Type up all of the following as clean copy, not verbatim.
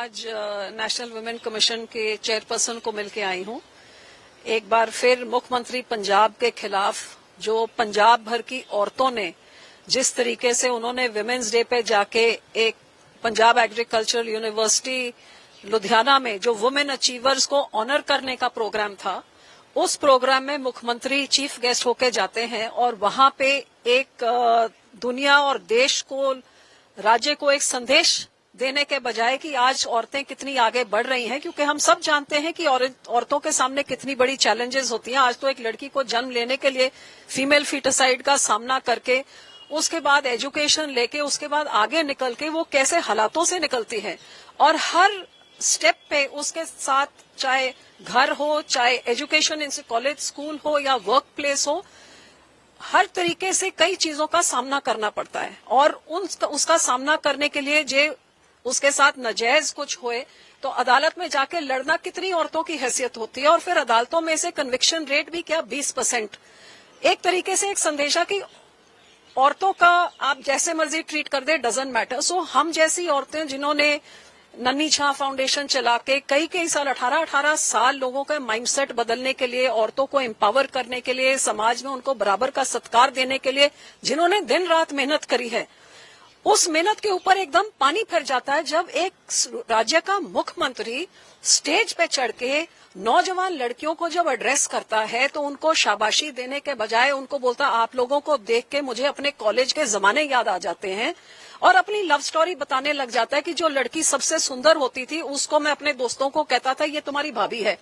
आज national women commission के chairperson को मिलकर आई हूं। एक बार फिर मुख्यमंत्री पंजाब के खिलाफ जो पंजाब भर की औरतों ने जिस तरीके से उन्होंने विमेन्स डे पे जाके एक पंजाब एग्रीकल्चरल यूनिवर्सिटी लुधियाना में जो वुमेन अचीवर्स को ऑनर करने का प्रोग्राम था, उस प्रोग्राम में मुख्यमंत्री चीफ गेस्ट होके जाते हैं और वहां पे एक दुनिया और देश को, राज्य को एक संदेश देने के बजाय कि आज औरतें कितनी आगे बढ़ रही हैं, क्योंकि हम सब जानते हैं कि औरतों के सामने कितनी बड़ी चैलेंजेस होती हैं। आज तो एक लड़की को जन्म लेने के लिए फीमेल फीटिसाइड का सामना करके, उसके बाद एजुकेशन लेके, उसके बाद आगे निकल के वो कैसे हालातों से निकलती है, और हर स्टेप पे उसके साथ चाहे घर हो, चाहे एजुकेशन कॉलेज स्कूल हो या वर्क प्लेस हो, हर तरीके से कई चीजों का सामना करना पड़ता है। और उसका सामना करने के लिए जे उसके साथ नाजायज कुछ हुए तो अदालत में जाके लड़ना कितनी औरतों की हैसियत होती है, और फिर अदालतों में से कन्विक्शन रेट भी क्या 20%। एक तरीके से एक संदेशा कि औरतों का आप जैसे मर्जी ट्रीट कर दे, डजंट मैटर। सो हम जैसी औरतें जिन्होंने नन्ही छां फाउंडेशन चला के कई साल 18 साल लोगों का माइंडसेट बदलने के लिए, औरतों को एम्पावर करने के लिए, समाज में उनको बराबर का सत्कार देने के लिए जिन्होंने दिन रात मेहनत करी है, उस मेहनत के ऊपर एकदम पानी फिर जाता है जब एक राज्य का मुख्यमंत्री स्टेज पे चढ़ के नौजवान लड़कियों को जब एड्रेस करता है तो उनको शाबाशी देने के बजाय उनको बोलता, आप लोगों को देख के मुझे अपने कॉलेज के जमाने याद आ जाते हैं, और अपनी लव स्टोरी बताने लग जाता है कि जो लड़की सबसे सुंदर होती थी उसको मैं अपने दोस्तों को कहता था ये तुम्हारी भाभी है।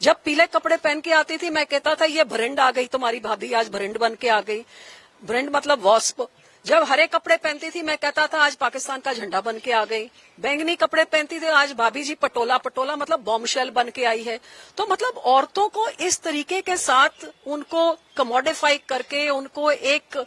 जब पीले कपड़े पहन के आती थी मैं कहता था ये भरिंड आ गई तुम्हारी भाभी, आज भरिंड बन के आ गई। भरिंड मतलब वॉस्प। जब हरे कपड़े पहनती थी मैं कहता था आज पाकिस्तान का झंडा बन के आ गई। बैंगनी कपड़े पहनती थी, आज भाभी जी पटोला मतलब बॉम्बशेल बन के आई है। तो मतलब औरतों को इस तरीके के साथ उनको कमोडिफाई करके उनको एक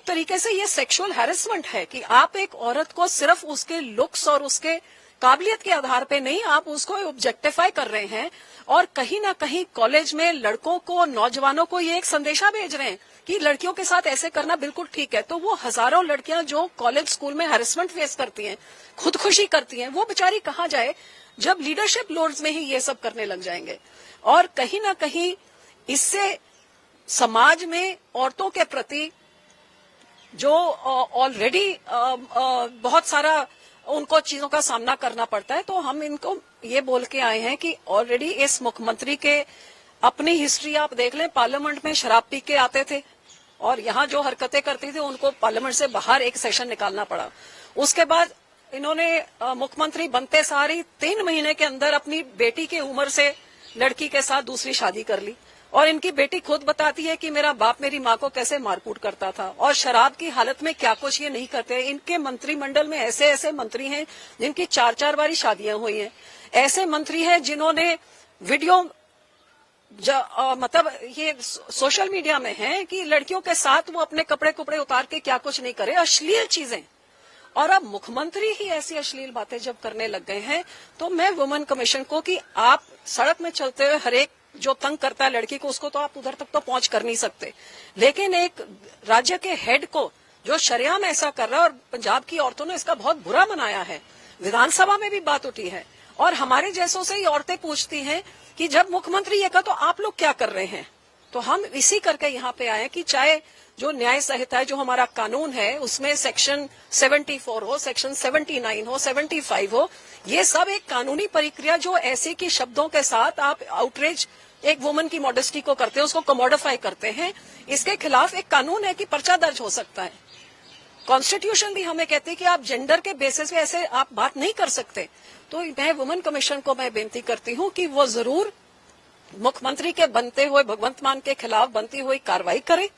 तरीके से ये सेक्सुअल हैरेसमेंट है कि आप एक औरत को सिर्फ उसके लुक्स और उसके काबिलियत के आधार पे नहीं, आप उसको ऑब्जेक्टिफाई कर रहे हैं, और कहीं ना कहीं कॉलेज में लड़कों को, नौजवानों को ये एक संदेशा भेज रहे हैं कि लड़कियों के साथ ऐसे करना बिल्कुल ठीक है। तो वो हजारों लड़कियां जो कॉलेज स्कूल में हैरेसमेंट फेस करती हैं, खुदकुशी करती हैं, वो बेचारी कहाँ जाए जब लीडरशिप लोड्स में ही ये सब करने लग जाएंगे। और कहीं ना कहीं इससे समाज में औरतों के प्रति जो ऑलरेडी बहुत सारा उनको चीजों का सामना करना पड़ता है, तो हम इनको ये बोल के आए हैं कि ऑलरेडी इस मुख्यमंत्री के अपनी हिस्ट्री आप देख लें, पार्लियामेंट में शराब पी के आते थे और यहाँ जो हरकतें करती थी उनको पार्लियामेंट से बाहर एक सेशन निकालना पड़ा। उसके बाद इन्होंने मुख्यमंत्री बनते सारी 3 महीने के अंदर अपनी बेटी की उम्र से लड़की के साथ दूसरी शादी कर ली, और इनकी बेटी खुद बताती है कि मेरा बाप मेरी माँ को कैसे मारकूट करता था, और शराब की हालत में क्या कुछ ये नहीं करते। इनके मंत्रिमंडल में ऐसे मंत्री हैं जिनकी 4 बारी शादियां हुई हैं। ऐसे मंत्री हैं जिन्होंने वीडियो मतलब ये सोशल मीडिया में है कि लड़कियों के साथ वो अपने कपड़े उतार के क्या कुछ नहीं करे, अश्लील चीजें। और अब मुख्यमंत्री ही ऐसी अश्लील बातें जब करने लग गए हैं, तो मैं वुमेन कमीशन को कि आप सड़क में चलते हुए हर एक जो तंग करता है लड़की को, उसको तो आप उधर तक तो पहुंच कर नहीं सकते, लेकिन एक राज्य के हेड को जो शरेआम ऐसा कर रहा है, और पंजाब की औरतों ने इसका बहुत बुरा मनाया है, विधानसभा में भी बात उठी है, और हमारे जैसों से ही औरतें पूछती हैं कि जब मुख्यमंत्री ये कहा तो आप लोग क्या कर रहे हैं। तो हम इसी करके यहाँ पे आए कि चाहे जो न्याय संहिता है, जो हमारा कानून है, उसमें सेक्शन 74 हो, सेक्शन 79 हो, 75 हो, ये सब एक कानूनी प्रक्रिया जो ऐसे की शब्दों के साथ आप आउटरीच एक वुमन की मॉडेस्टी को करते हैं, उसको कमोडिफाई करते हैं, इसके खिलाफ एक कानून है कि पर्चा दर्ज हो सकता है। कॉन्स्टिट्यूशन भी हमें कहती है कि आप जेंडर के बेसिस पे ऐसे आप बात नहीं कर सकते। तो मैं वुमेन कमीशन को मैं बेनती करती हूँ कि वो जरूर मुख्यमंत्री के बनते हुए भगवंत मान के खिलाफ बनती हुई कार्रवाई करे,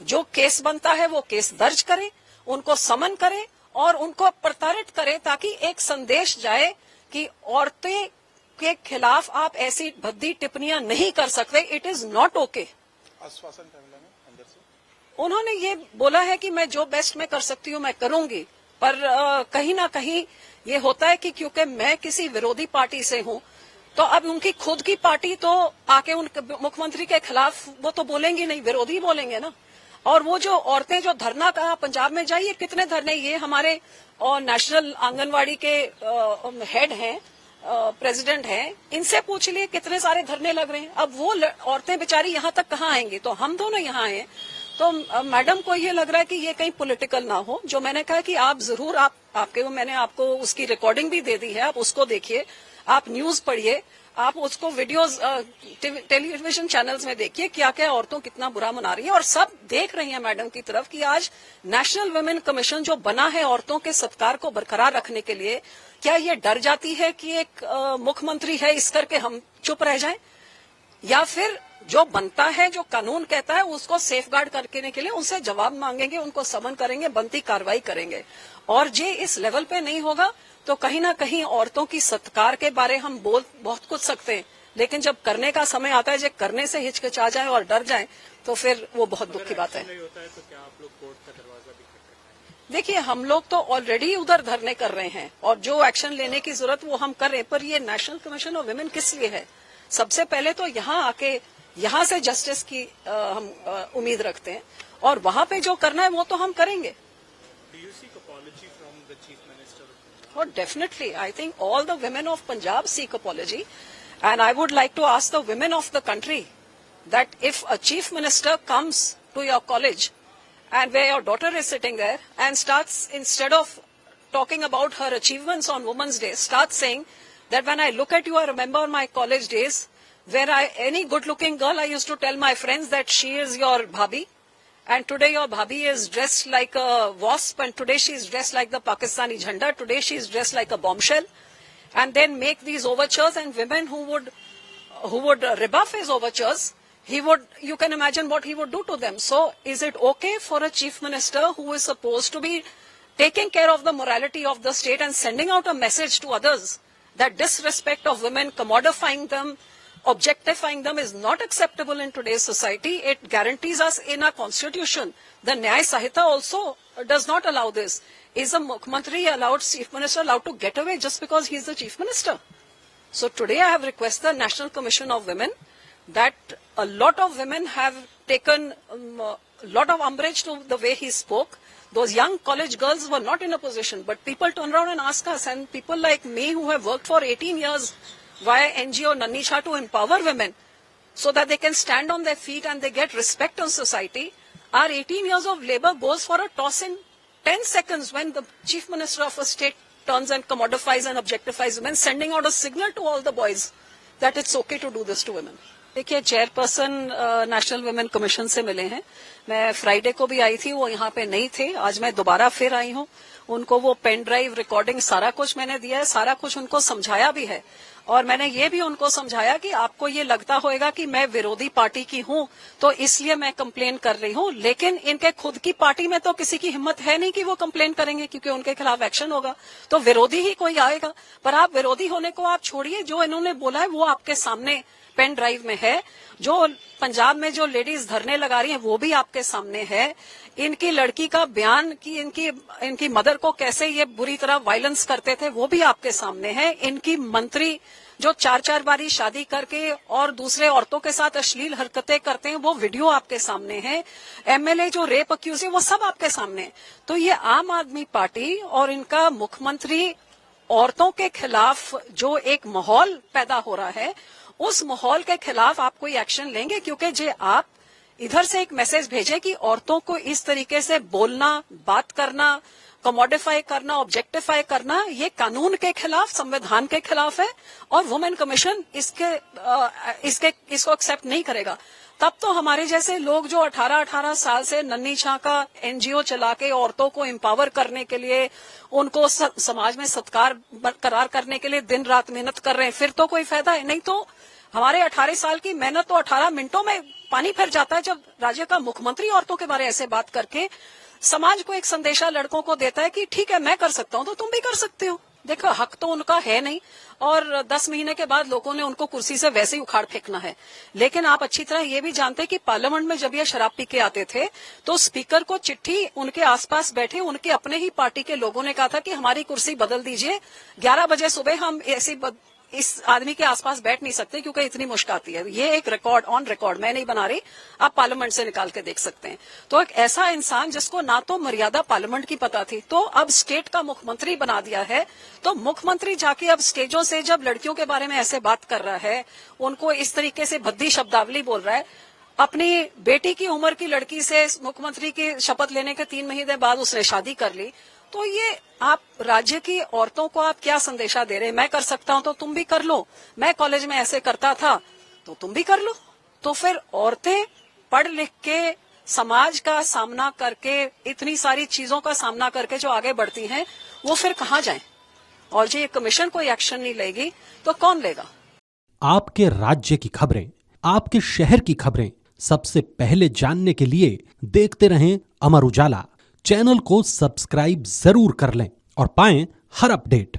जो केस बनता है वो केस दर्ज करे, उनको समन करे और उनको प्रताड़ित करे, ताकि एक संदेश जाए कि औरतें के खिलाफ आप ऐसी भद्दी टिप्पणियां नहीं कर सकते, इट इज नॉट ओके। आश्वासन क्या मिला अंदर से? उन्होंने ये बोला है कि मैं जो बेस्ट मैं कर सकती हूँ मैं करूंगी, पर कहीं ना कहीं ये होता है कि क्योंकि मैं किसी विरोधी पार्टी से हूँ, तो अब उनकी खुद की पार्टी तो आके उन मुख्यमंत्री के खिलाफ वो तो बोलेंगी नहीं, विरोधी बोलेंगे ना। और वो जो औरतें जो धरना का पंजाब में जाइए, कितने धरने, ये हमारे और नेशनल आंगनवाड़ी के हेड हैं, प्रेसिडेंट हैं, इनसे पूछ लिए कितने सारे धरने लग रहे हैं। अब वो औरतें बेचारी यहाँ तक कहाँ आएंगी? तो हम दोनों यहाँ आए। तो मैडम को ये लग रहा है कि ये कहीं पॉलिटिकल ना हो। जो मैंने कहा कि आप जरूर मैंने आपको उसकी रिकॉर्डिंग भी दे दी है, आप उसको देखिए, आप न्यूज पढ़िए, आप उसको वीडियोस टेलीविजन चैनल्स में देखिए, क्या क्या औरतों कितना बुरा मना रही है। और सब देख रही हैं मैडम की तरफ कि आज नेशनल वुमेन कमीशन जो बना है औरतों के सत्कार को बरकरार रखने के लिए, क्या ये डर जाती है कि एक मुख्यमंत्री है इस करके हम चुप रह जाएं, या फिर जो बनता है, जो कानून कहता है, उसको सेफगार्ड करने के लिए उनसे जवाब मांगेंगे, उनको समन करेंगे, बनती कार्रवाई करेंगे। और जे इस लेवल पे नहीं होगा तो कहीं ना कहीं औरतों की सत्कार के बारे हम बहुत कुछ सकते हैं, लेकिन जब करने का समय आता है, जब करने से हिचकिचा जाए और डर जाए, तो फिर वो बहुत दुख की बात है। देखिए, हम लोग तो ऑलरेडी उधर धरने कर रहे हैं और जो एक्शन लेने की जरूरत वो हम कर रहे हैं, पर ये नेशनल कमीशन ऑफ वुमेन किस लिए है? सबसे पहले तो यहाँ आके यहाँ से जस्टिस की हम उम्मीद रखते हैं, और वहां पे जो करना है वो तो हम करेंगे। Oh, definitely. I think all the women of Punjab seek apology, and I would like to ask the women of the country that if a chief minister comes to your college and where your daughter is sitting there and starts, instead of talking about her achievements on Women's Day, starts saying that when I look at you, I remember my college days where any good-looking girl, I used to tell my friends that she is your bhabhi. And today your bhabhi is dressed like a wasp, and today she is dressed like the Pakistani jhanda, today she is dressed like a bombshell, and then make these overtures, and women who would rebuff his overtures, you can imagine what he would do to them. So is it okay for a chief minister who is supposed to be taking care of the morality of the state and sending out a message to others that disrespect of women, commodifying them, objectifying them is not acceptable in today's society? It guarantees us in our constitution. The Nyay Sahita also does not allow this. Is a Mukhyamantri chief minister allowed to get away just because he is the chief minister? So today I have requested the National Commission of Women that a lot of women have taken a lot of umbrage to the way he spoke. Those young college girls were not in a position, but people turn around and ask us, and people like me who have worked for 18 years via NGO Nanni Shah to empower women so that they can stand on their feet and they get respect in society. Our 18 years of labor goes for a toss in 10 seconds when the chief minister of a state turns and commodifies and objectifies women, sending out a signal to all the boys that it's okay to do this to women. देखिए, chairperson national women commission से मिले हैं। मैं Friday को भी आई थी, वो यहाँ पे नहीं थे। आज मैं दोबारा फिर आई हूँ। उनको वो पेन ड्राइव, रिकॉर्डिंग, सारा कुछ मैंने दिया है, सारा कुछ उनको समझाया भी है। और मैंने ये भी उनको समझाया कि आपको ये लगता होगा कि मैं विरोधी पार्टी की हूँ तो इसलिए मैं कंप्लेन कर रही हूँ, लेकिन इनके खुद की पार्टी में तो किसी की हिम्मत है नहीं कि वो कंप्लेन करेंगे, क्योंकि उनके खिलाफ एक्शन होगा तो विरोधी ही कोई आएगा। पर आप विरोधी होने को आप छोड़िए, जो इन्होंने बोला है वो आपके सामने पेन ड्राइव में है। जो पंजाब में जो लेडीज धरने लगा रही हैं वो भी आपके सामने है। इनकी लड़की का बयान कि इनकी मदर को कैसे ये बुरी तरह वायलेंस करते थे वो भी आपके सामने है। इनकी मंत्री जो 4-4 बारी शादी करके और दूसरे औरतों के साथ अश्लील हरकतें करते हैं वो वीडियो आपके सामने है। एमएलए जो रेप अक्यूज है वो सब आपके सामने है। तो ये आम आदमी पार्टी और इनका मुख्यमंत्री औरतों के खिलाफ जो एक माहौल पैदा हो रहा है, उस माहौल के खिलाफ आप कोई एक्शन लेंगे? क्योंकि जे आप इधर से एक मैसेज भेजें कि औरतों को इस तरीके से बोलना, बात करना, कमोडिफाई करना, ऑब्जेक्टिफाई करना, ये कानून के खिलाफ, संविधान के खिलाफ है और वुमेन कमीशन इसको एक्सेप्ट नहीं करेगा। तब तो हमारे जैसे लोग जो 18-18 साल से नन्ही शाह का एनजीओ चला के औरतों को एम्पावर करने के लिए, उनको समाज में सत्कार बरकरार करने के लिए दिन रात मेहनत कर रहे हैं, फिर तो कोई फायदा है नहीं। तो हमारे 18 साल की मेहनत तो 18 मिनटों में पानी फिर जाता है जब राज्य का मुख्यमंत्री औरतों के बारे ऐसे बात करके समाज को एक संदेशा लड़कों को देता है कि ठीक है मैं कर सकता हूं तो तुम भी कर सकते हो। देखो, हक तो उनका है नहीं और 10 महीने के बाद लोगों ने उनको कुर्सी से वैसे ही उखाड़ फेंकना है। लेकिन आप अच्छी तरह ये भी जानते हैं कि पार्लियामेंट में जब ये शराब पी के आते थे तो स्पीकर को चिट्ठी उनके आसपास बैठे उनके अपने ही पार्टी के लोगों ने कहा था कि हमारी कुर्सी बदल दीजिए, 11 बजे सुबह हम इस आदमी के आसपास बैठ नहीं सकते क्योंकि इतनी मुश्क आती है। ये एक रिकॉर्ड, ऑन रिकॉर्ड, मैं नहीं बना रही, आप पार्लियामेंट से निकाल के देख सकते हैं। तो एक ऐसा इंसान जिसको ना तो मर्यादा पार्लियामेंट की पता थी, तो अब स्टेट का मुख्यमंत्री बना दिया है। तो मुख्यमंत्री जाके अब स्टेजों से जब लड़कियों के बारे में ऐसे बात कर रहा है, उनको इस तरीके से भद्दी शब्दावली बोल रहा है, अपनी बेटी की उम्र की लड़की से मुख्यमंत्री की शपथ लेने के 3 महीने बाद उसने शादी कर ली, तो ये आप राज्य की औरतों को आप क्या संदेशा दे रहे हैं? मैं कर सकता हूं तो तुम भी कर लो, मैं कॉलेज में ऐसे करता था तो तुम भी कर लो। तो फिर औरतें पढ़ लिख के समाज का सामना करके, इतनी सारी चीजों का सामना करके जो आगे बढ़ती हैं, वो फिर कहां जाएं? और जो ये कमीशन कोई एक्शन नहीं लेगी तो कौन लेगा? आपके राज्य की खबरें, आपके शहर की खबरें सबसे पहले जानने के लिए देखते रहें अमर उजाला। चैनल को सब्सक्राइब जरूर कर लें और पाएं हर अपडेट।